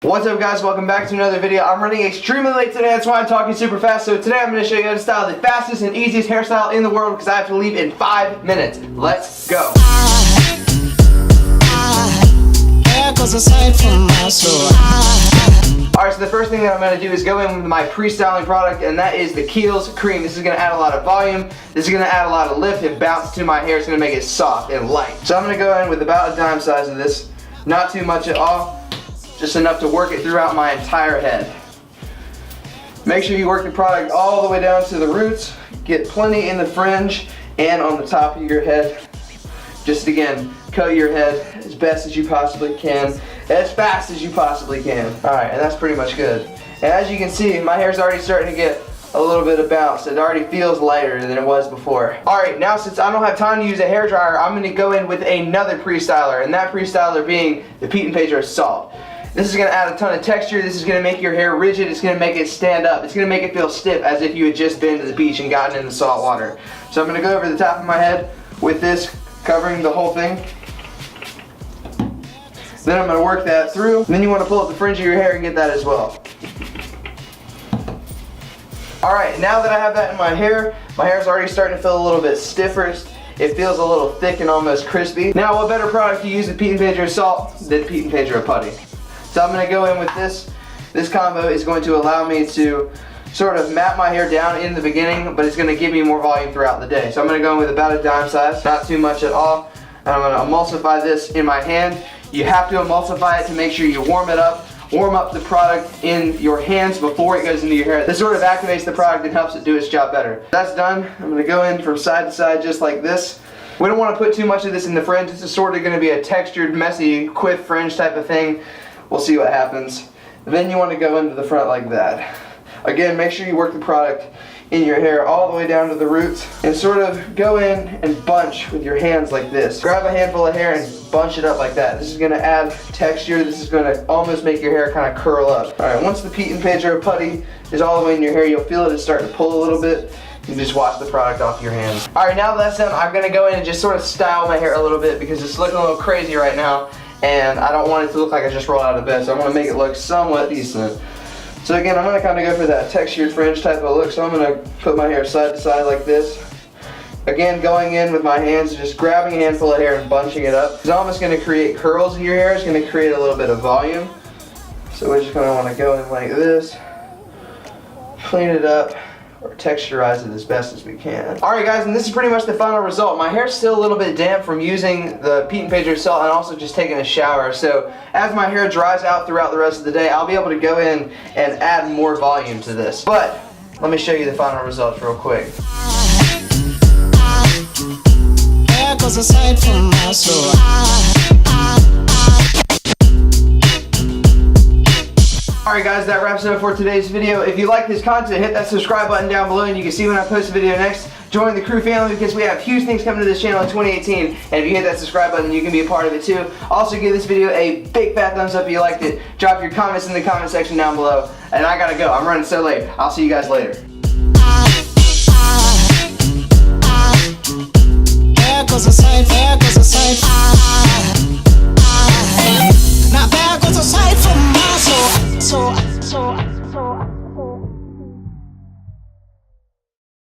What's up guys, welcome back to another video. I'm running extremely late today, that's why I'm talking super fast. So today I'm going to show you how to style the fastest and easiest hairstyle in the world because I have to leave in 5 minutes. Let's go. Alright, so the first thing that I'm going to do is go in with my pre-styling product, and that is the Kiehl's cream. This is going to add a lot of volume, this is going to add a lot of lift and bounce to my hair. It's going to make it soft and light. So I'm going to go in with about a dime size of this, not too much at all. Just enough to work it throughout my entire head. Make sure you work the product all the way down to the roots. Get plenty in the fringe and on the top of your head. Just again, coat your head as best as you possibly can, as fast as you possibly can. Alright, and that's pretty much good. And as you can see, my hair's already starting to get a little bit of bounce. It already feels lighter than it was before. Alright, now since I don't have time to use a hairdryer, I'm going to go in with another pre-styler, and that pre-styler being the Pedro Salt. This is going to add a ton of texture. This is going to make your hair rigid. It's going to make it stand up. It's going to make it feel stiff as if you had just been to the beach and gotten in the salt water. So I'm going to go over the top of my head with this covering the whole thing. Then I'm going to work that through. Then you want to pull up the fringe of your hair and get that as well. Alright, now that I have that in my hair is already starting to feel a little bit stiffer. It feels a little thick and almost crispy. Now what better product to use with Pedro Salt than Pedro Putty? So I'm going to go in with this. This combo is going to allow me to sort of mat my hair down in the beginning, but it's going to give me more volume throughout the day. So I'm going to go in with about a dime size, not too much at all. And I'm going to emulsify this in my hand. You have to emulsify it to make sure you warm it up. Warm up the product in your hands before it goes into your hair. This sort of activates the product and helps it do its job better. That's done. I'm going to go in from side to side just like this. We don't want to put too much of this in the fringe. This is sort of going to be a textured, messy, quiff fringe type of thing. We'll see what happens. Then you want to go into the front like that. Again, make sure you work the product in your hair all the way down to the roots and sort of go in and bunch with your hands like this. Grab a handful of hair and bunch it up like that. This is going to add texture. This is going to almost make your hair kind of curl up. Alright, once the Pedro Putty is all the way in your hair, you'll feel it start to pull a little bit. You just wash the product off your hands. Alright, now that that's done, I'm going to go in and just sort of style my hair a little bit because it's looking a little crazy right now. And I don't want it to look like I just rolled out of bed, so I'm going to make it look somewhat decent. So again, I'm going to kind of go for that textured fringe type of look, so I'm going to put my hair side to side like this. Again, going in with my hands, just grabbing a handful of hair and bunching it up. It's almost going to create curls in your hair. It's going to create a little bit of volume. So we're just going to want to go in like this, clean it up, or texturize it as best as we can. Alright guys, and this is pretty much the final result. My hair's still a little bit damp from using the Pedro Salt and also just taking a shower. So as my hair dries out throughout the rest of the day, I'll be able to go in and add more volume to this. But let me show you the final results real quick. Alright guys, that wraps it up for today's video. If you like this content, hit that subscribe button down below and you can see when I post a video next. Join the crew family because we have huge things coming to this channel in 2018, and if you hit that subscribe button, you can be a part of it too. Also, give this video a big fat thumbs up if you liked it. Drop your comments in the comment section down below. And I gotta go. I'm running so late. I'll see you guys later.